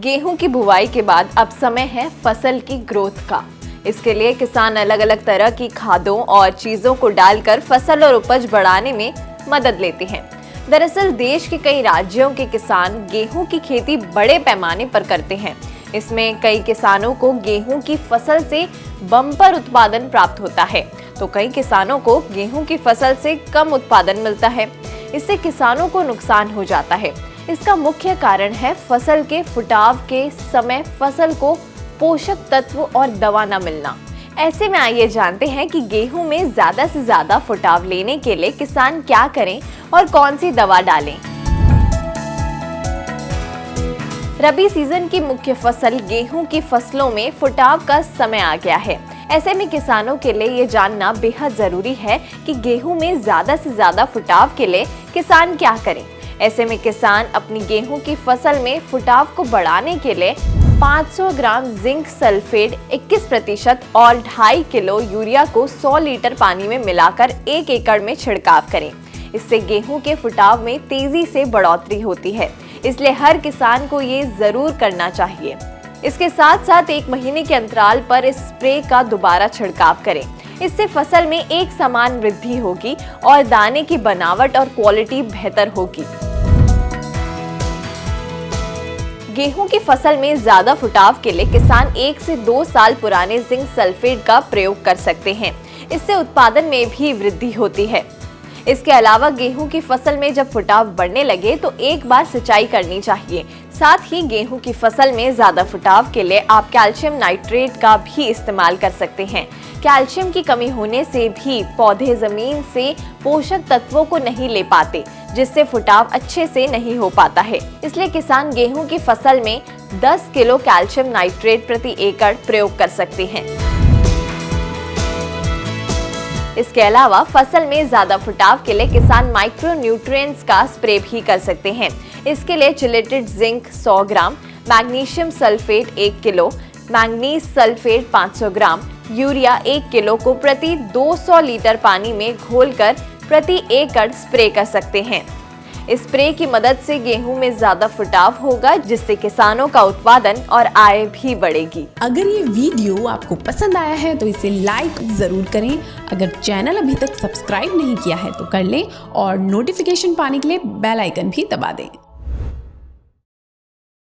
गेहूं की बुवाई के बाद अब समय है फसल की ग्रोथ का। इसके लिए किसान अलग अलग तरह की खादों और चीजों को डालकर फसल और उपज बढ़ाने में मदद लेते हैं। दरअसल देश के कई राज्यों के किसान गेहूं की खेती बड़े पैमाने पर करते हैं। इसमें कई किसानों को गेहूं की फसल से बम्पर उत्पादन प्राप्त होता है, तो कई किसानों को गेहूं की फसल से कम उत्पादन मिलता है। इससे किसानों को नुकसान हो जाता है। इसका मुख्य कारण है फसल के फुटाव के समय फसल को पोषक तत्व और दवा न मिलना। ऐसे में आइए जानते हैं कि गेहूं में ज्यादा से ज्यादा फुटाव लेने के लिए किसान क्या करें और कौन सी दवा डालें। रबी सीजन की मुख्य फसल गेहूं की फसलों में फुटाव का समय आ गया है। ऐसे में किसानों के लिए ये जानना बेहद जरूरी है कि गेहूं में ज्यादा से ज्यादा फुटाव के लिए किसान क्या करें। ऐसे में किसान अपनी गेहूं की फसल में फुटाव को बढ़ाने के लिए 500 ग्राम जिंक सल्फेट 21% और 2.5 किलो यूरिया को 100 लीटर पानी में मिलाकर 1 एकड़ में छिड़काव करें। इससे गेहूं के फुटाव में तेजी से बढ़ोतरी होती है, इसलिए हर किसान को ये जरूर करना चाहिए। इसके साथ साथ 1 महीने के अंतराल पर इस स्प्रे का दोबारा छिड़काव करें। इससे फसल में एक समान वृद्धि होगी और दाने की बनावट और क्वालिटी बेहतर होगी। गेहूं की फसल में ज्यादा फुटाव के लिए किसान 1 से 2 साल पुराने जिंक सल्फेट का प्रयोग कर सकते हैं। इससे उत्पादन में भी वृद्धि होती है। इसके अलावा गेहूं की फसल में जब फुटाव बढ़ने लगे तो एक बार सिंचाई करनी चाहिए। साथ ही गेहूं की फसल में ज्यादा फुटाव के लिए आप कैल्शियम नाइट्रेट का भी इस्तेमाल कर सकते हैं। कैल्शियम की कमी होने से भी पौधे जमीन से पोषक तत्वों को नहीं ले पाते, जिससे फुटाव अच्छे से नहीं हो पाता है। इसलिए किसान गेहूं की फसल में 10 किलो कैल्शियम नाइट्रेट प्रति एकड़ प्रयोग कर सकते हैं। इसके अलावा फसल में ज्यादा फुटाव के लिए किसान माइक्रो न्यूट्रिएंट्स का स्प्रे भी कर सकते हैं। इसके लिए chelated zinc 100 gram, magnesium sulphate 1 kilo, manganese sulphate 500 gram, urea 1 kilo को प्रति 200 लीटर पानी में घोलकर प्रति एकड़ स्प्रे कर सकते हैं। इस स्प्रे की मदद से गेहूं में ज्यादा फुटाव होगा, जिससे किसानों का उत्पादन और आय भी बढ़ेगी। अगर ये वीडियो आपको पसंद आया है तो इसे लाइक जरूर करें। अगर चैनल अभी तक सब्सक्राइब नहीं किया है तो कर लें और नोटिफिकेशन पाने के लिए बेल आइकन भी दबा दें।